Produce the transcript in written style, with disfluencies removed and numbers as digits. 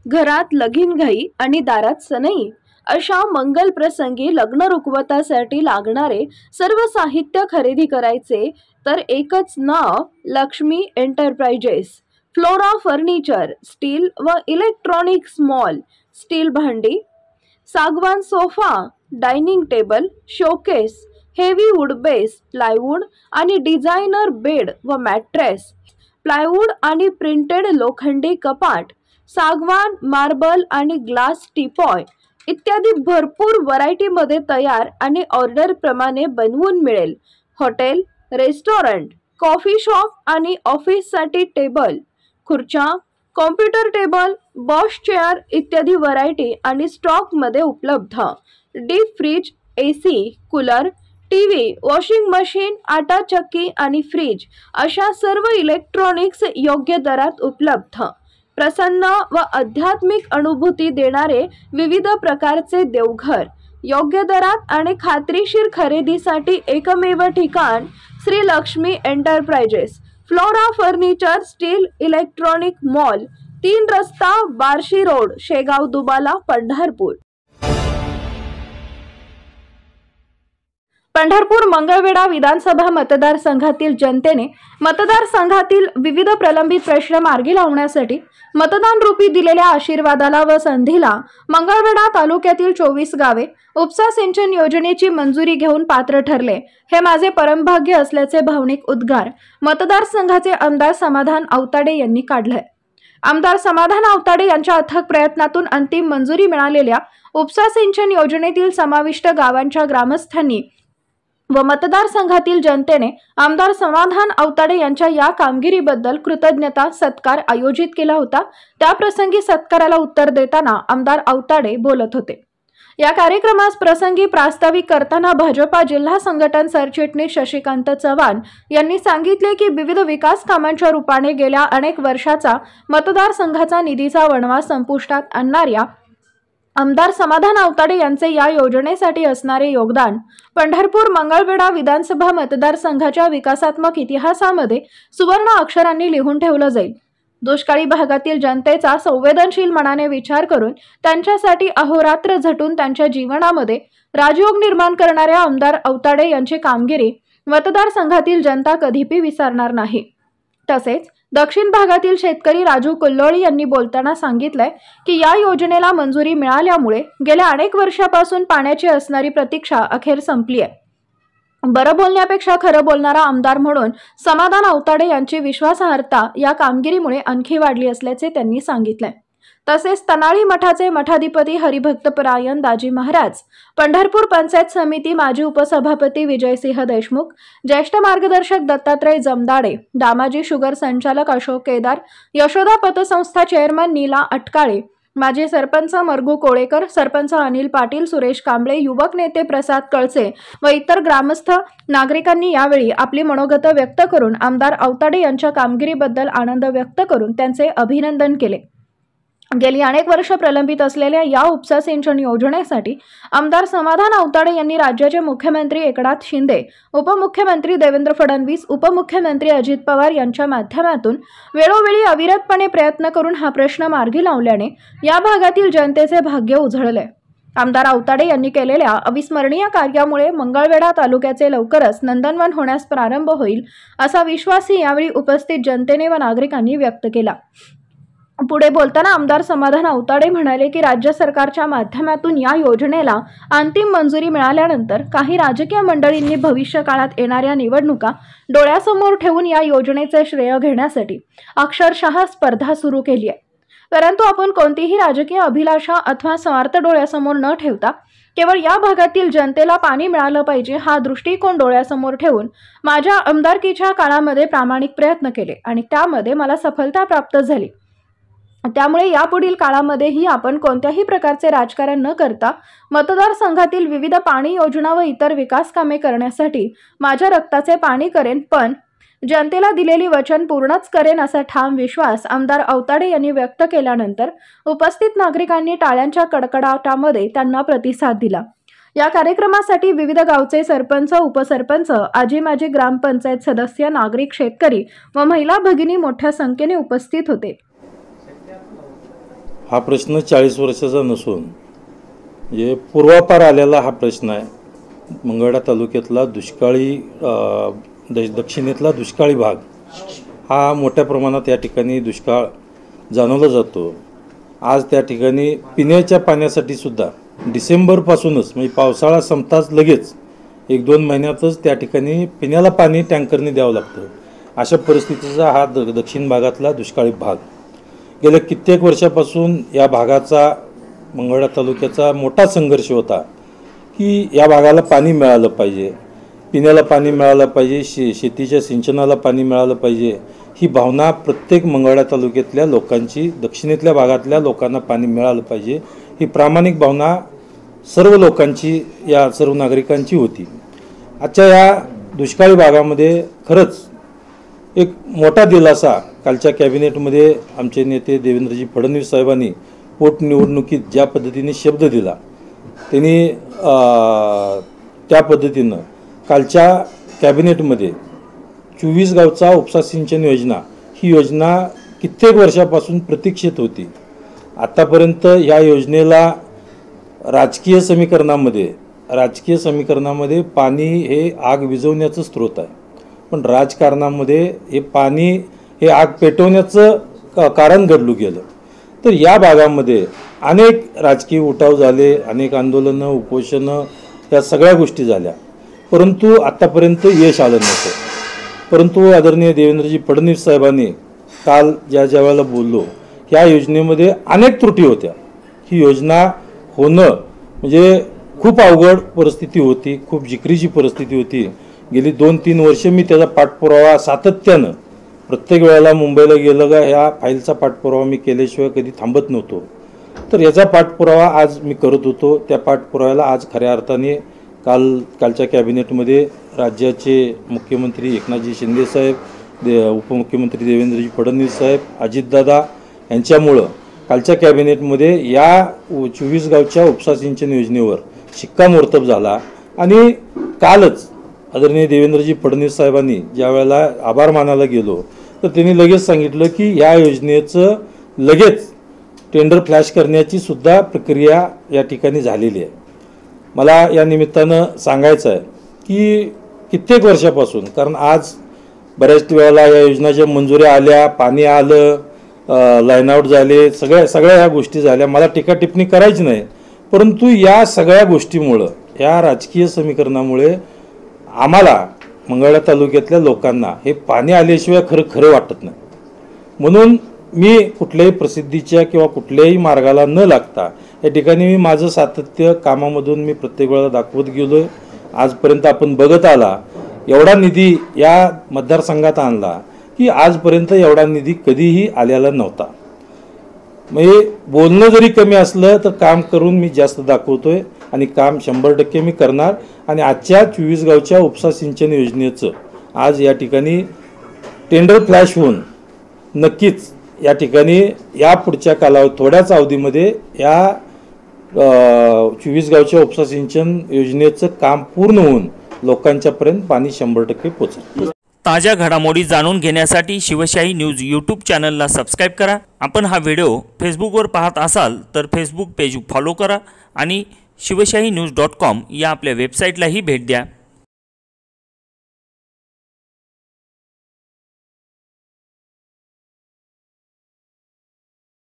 घरात लगीनघाई आणि दारात सनई अशा मंगल प्रसंगी लग्न रुखवतासाठी लागणारे सर्व साहित्य खरेदी करायचे तर एकच नाव Lakshmi enterprises. Flora furniture, steel व इलेक्ट्रॉनिक्स मॉल, स्टील भांडी, सागवान sofa, dining table, showcase, heavy wood base, plywood आणि डिझायनर बेड व मॅट्रेस, प्लायवूड आणि प्रिंटेड लोखंडी कपाट, सागवान, मार्बल आणि ग्लास टीपॉय इत्यादी भरपूर व्हरायटीमध्ये तयार आणि ऑर्डर प्रमाणे बनवून मिळेल। हॉटेल, रेस्टॉरंट, कॉफी शॉप आणि ऑफिससाठी टेबल, खुर्च्या, कॉम्प्युटर टेबल, बॉश चेअर इत्यादी व्हरायटी आणि स्टॉक मध्ये उपलब्ध। Deep freeze, AC, cooler, TV, washing machine, आटा चक्की आणि फ्रीज अशा सर्व इलेक्ट्रॉनिक्स योग्य दरात उपलब्ध। प्रसन्न व आध्यात्मिक अनुभूती देणारे विविध प्रकारचे देवघर, योग्य दरात आणि खात्रीशीर खरेदीसाठी एकमेव ठिकाण Shri Lakshmi enterprises. Flora furniture, steel electronic mall, 3 रस्ता, बार्शी रोड, शेगाव दुबाला, पंढरपूर। पंढरपूर मंगळवेढा विधानसभा मतदारसंघातील जनतेने मतदारसंघातील विविध प्रलंबित प्रश्न मार्गी लावण्यासाठी मतदान रूपी दिलेल्या आशीर्वादाला व संधीला मंगळवेढा तालुक्यातील 24 गावे उपसा सिंचन योजनेची मंजुरी घेऊन पात्र ठरले, हे माझे परमभाग्य असल्याचे भावनिक उद्गार मतदारसंघाचे आमदार समाधान आवताडे यांनी काढले। आमदार समाधान आवताडे यांच्या अथक प्रयत्नातून अंतिम मंजुरी मिळालेल्या उपसा सिंचन योजनेतील समाविष्ट गावांच्या ग्रामस्थांनी व मतदारसंघातील जनतेने आमदार समाधान आवताडे यांच्या या कामगिरीबद्दल कृतज्ञता सत्कार आयोजित केला होता। त्याप्रसंगी सत्काराला उत्तर देताना आमदार आवताडे बोलत होते। या कार्यक्रमास प्रसंगी प्रास्ताविक करताना भाजपा जिल्हा संघटन सरचिटणीस शशिकांत चव्हाण यांनी सांगितले की विविध विकास कामांच्या रूपाने गेल्या अनेक वर्षाचा मतदारसंघाचा निधीचा वणवा संपुष्टात आणणाऱ्या आमदार समाधान आवताडे यांचे या योजनेसाठी असणारे योगदान पंढरपूर मंगळवेढा विधानसभा मतदारसंघाच्या विकासात्मक इतिहासामध्ये सुवर्ण अक्षरांनी लिहून ठेवलं जाईल। दुष्काळी भागातील जनतेचा संवेदनशील मनाने विचार करून त्यांच्यासाठी अहोरात्र झटून त्यांच्या जीवनामध्ये राजयोग निर्माण करणाऱ्या आमदार आवताडे यांची कामगिरी मतदारसंघातील जनता कधीही विसरणार नाही। तसेच दक्षिण भागातील शेतकरी राजू कुल्लोळी यांनी बोलताना सांगितलंय की या योजनेला मंजुरी मिळाल्यामुळे गेल्या अनेक वर्षापासून पाण्याची असणारी प्रतीक्षा अखेर संपली आहे। बरं बोलण्यापेक्षा खरं बोलणारा आमदार म्हणून समाधान आवताडे यांची विश्वासार्हता या कामगिरीमुळे आणखी वाढली असल्याचे त्यांनी सांगितले। तसेच तनाळी मठाचे मठाधिपती हरिभक्तपरायण दाजी महाराज, पंढरपूर पंचायत समिती माजी उपसभापती विजयसिंह देशमुख, ज्येष्ठ मार्गदर्शक दत्तात्रय जमदाडे, दामाजी शुगर संचालक अशोक केदार, यशोदा पतसंस्था चेअरमन नीला अटकाळे, माजी सरपंच मरगू कोळेकर, सरपंच अनिल पाटील, सुरेश कांबळे, युवक नेते प्रसाद कळसे व इतर ग्रामस्थ नागरिकांनी यावेळी आपली मनोगत व्यक्त करून आमदार आवताडे यांच्या कामगिरीबद्दल आनंद व्यक्त करून त्यांचे अभिनंदन केले। गेली अनेक वर्ष प्रलंबित असलेल्या या उपसा सिंचन योजनेसाठी आमदार समाधान आवताडे यांनी राज्याचे मुख्यमंत्री एकनाथ शिंदे, उपमुख्यमंत्री देवेंद्र फडणवीस, उपमुख्यमंत्री अजित पवार यांच्या माध्यमातून वेळोवेळी अविरतपणे प्रयत्न करून हा प्रश्न मार्गी लावल्याने या भागातील जनतेचे भाग्य उजळले। आमदार आवताडे यांनी केलेल्या अविस्मरणीय कार्यामुळे मंगळवेढा तालुक्याचे लवकरच नंदनवन होण्यास प्रारंभ होईल असा विश्वासही यावेळी उपस्थित जनतेने व नागरिकांनी व्यक्त केला। पुढे बोलताना आमदार समाधान आवताडे म्हणाले की राज्य सरकारच्या माध्यमातून या योजनेला अंतिम मंजुरी मिळाल्यानंतर काही राजकीय मंडळींनी भविष्य काळात येणाऱ्या निवडणुका डोळ्यासमोर ठेवून या योजनेचे श्रेय घेण्यासाठी अक्षरशः स्पर्धा सुरू केली आहे। परंतु आपण कोणतीही राजकीय अभिलाषा अथवा स्वार्थ डोळ्यासमोर न ठेवता केवळ या भागातील जनतेला पाणी मिळालं पाहिजे हा दृष्टिकोन डोळ्यासमोर ठेवून माझ्या आमदारकीच्या काळामध्ये प्रामाणिक प्रयत्न केले आणि त्यामध्ये मला सफलता प्राप्त झाली। त्यामुळे यापुढील काळामध्येही आपण कोणत्याही प्रकारचे राजकारण न करता मतदारसंघातील विविध पाणी योजना व इतर विकास कामे करण्यासाठी माझ्या रक्ताचे पाणी करेन, पण जनतेला दिलेली वचन पूर्णच करेन असा ठाम विश्वास आमदार आवताडे यांनी व्यक्त केल्यानंतर उपस्थित नागरिकांनी टाळ्यांच्या कडकडाटामध्ये त्यांना प्रतिसाद दिला। या कार्यक्रमासाठी विविध गावचे सरपंच, उपसरपंच, आजी माजी ग्रामपंचायत सदस्य, नागरिक, शेतकरी व महिला भगिनी मोठ्या संख्येने उपस्थित होते। हा प्रश्न 40 वर्षाचा नसून म्हणजे पूर्वापार आलेला हा प्रश्न आहे। मंगळवेढा तालुक्यातला दुष्काळी दक्षिणेतला दुष्काळी भाग हा मोठ्या प्रमाणात या ठिकाणी दुष्काळ जाणवला जातो। आज त्या ठिकाणी पिण्याच्या पाण्यासाठी सुद्धा डिसेंबरपासूनच म्हणजे पावसाळा संपताच लगेच 1-2 महिन्यातच त्या ठिकाणी पिण्याला पाणी टँकरने द्यावं लागतं। अशा परिस्थितीचा हा दक्षिण भागातला दुष्काळी भाग गेल्या कित्येक वर्षापासून या भागाचा मंगळवेढा तालुक्याचा मोठा संघर्ष होता की या भागाला पाणी मिळालं पाहिजे, पिण्याला पाणी मिळालं पाहिजे, शेतीच्या सिंचनाला पाणी मिळालं पाहिजे। ही भावना प्रत्येक मंगळवेढा तालुक्यातल्या लोकांची, दक्षिणेतल्या भागातल्या लोकांना पाणी मिळालं पाहिजे ही प्रामाणिक भावना सर्व लोकांची, या सर्व नागरिकांची होती। आजच्या या दुष्काळी भागामध्ये खरंच एक मोठा दिलासा कालच्या कॅबिनेटमध्ये आमचे नेते देवेंद्रजी फडणवीस साहेबांनी पोटनिवडणुकीत ज्या पद्धतीने शब्द दिला, त्यांनी त्या पद्धतीनं कालच्या कॅबिनेटमध्ये 24 गावचा उपसा सिंचन योजना ही योजना कित्येक वर्षापासून प्रतीक्षित होती। आतापर्यंत या योजनेला राजकीय समीकरणामध्ये पाणी हे आग विझवण्याचं स्रोत आहे, पण राजकारणामध्ये हे पाणी हे आग पेटवण्याचं कारण घडलं गेलं। तर या भागामध्ये अनेक राजकीय उठाव झाले, अनेक आंदोलनं, उपोषणं, या सगळ्या गोष्टी झाल्या, परंतु आतापर्यंत यश आलं नव्हतं। परंतु आदरणीय देवेंद्रजी फडणवीस साहेबांनी काल ज्या वेळेला बोललो, ह्या योजनेमध्ये अनेक त्रुटी होत्या। ही योजना होणं म्हणजे खूप अवघड परिस्थिती होती, खूप जिकरीची परिस्थिती होती। गेली 2-3 वर्ष मी त्याचा पाठपुरावा सातत्यानं प्रत्येक वेळेला मुंबईला गेलं का ह्या फाईलचा पाठपुरावा मी केल्याशिवाय कधी थांबत नव्हतो। तर याचा पाठपुरावा आज मी करत होतो। त्या पाठपुराव्याला आज खऱ्या अर्थाने कालच्या कॅबिनेटमध्ये राज्याचे मुख्यमंत्री एकनाथजी शिंदे साहेब, उपमुख्यमंत्री देवेंद्रजी फडणवीस साहेब, अजितदादा यांच्यामुळं कालच्या कॅबिनेटमध्ये या 24 गावच्या उपसा सिंचन योजनेवर शिक्कामोर्तब झाला। आणि कालच आदरणीय देवेंद्रजी फडणवीस साहेबांनी ज्या वेळेला आभार मानायला गेलो तर त्यांनी लगेच सांगितलं की या योजनेचं लगेच टेंडर फ्लॅश करण्याची सुद्धा प्रक्रिया या ठिकाणी झालेली आहे। मला या निमित्तानं सांगायचं आहे की कित्येक वर्षापासून, कारण आज बऱ्याच वेळेला या योजनेच्या मंजुऱ्या आल्या, पाणी आलं, लाईन आउट झाले, सगळ्या ह्या गोष्टी झाल्या, मला टीका टिप्पणी करायची नाही, परंतु या सगळ्या गोष्टीमुळं, या राजकीय समीकरणामुळे आम्हाला मंगळवेढा तालुक्यातल्या लोकांना हे पाणी आल्याशिवाय खरं वाटत नाही। म्हणून मी कुठल्याही प्रसिद्धीच्या किंवा कुठल्याही मार्गाला न लागता या ठिकाणी मी माझं सातत्य कामामधून मी प्रत्येक वेळेला दाखवत गेलोय। आजपर्यंत आपण बघत आला एवढा निधी या मतदारसंघात आणला की आजपर्यंत एवढा निधी कधीही आलेला नव्हता। म्हणजे बोलणं जरी कमी असलं तर काम करून मी जास्त दाखवतोय आणि काम 100% मी करणार। आणि आजच्या 24 गावच्या उपसा सिंचन योजनेचं आज या ठिकाणी टेंडर फ्लॅश होऊन नक्कीच या ठिकाणी या पुढच्या थोड्याच अवधीमध्ये या 24 गावच्या उपसा सिंचन योजनेचं काम पूर्ण होऊन लोकांच्यापर्यंत पाणी 100% पोहोचेल। ताज्या घडामोडी जाणून घेण्यासाठी शिवशाही न्यूज यूट्यूब चॅनलला सबस्क्राईब करा। आपण हा व्हिडिओ फेसबुकवर पाहत असाल तर फेसबुक पेज फॉलो करा आणि शिवशाही news.com या आपल्या वेबसाईटलाही भेट द्या।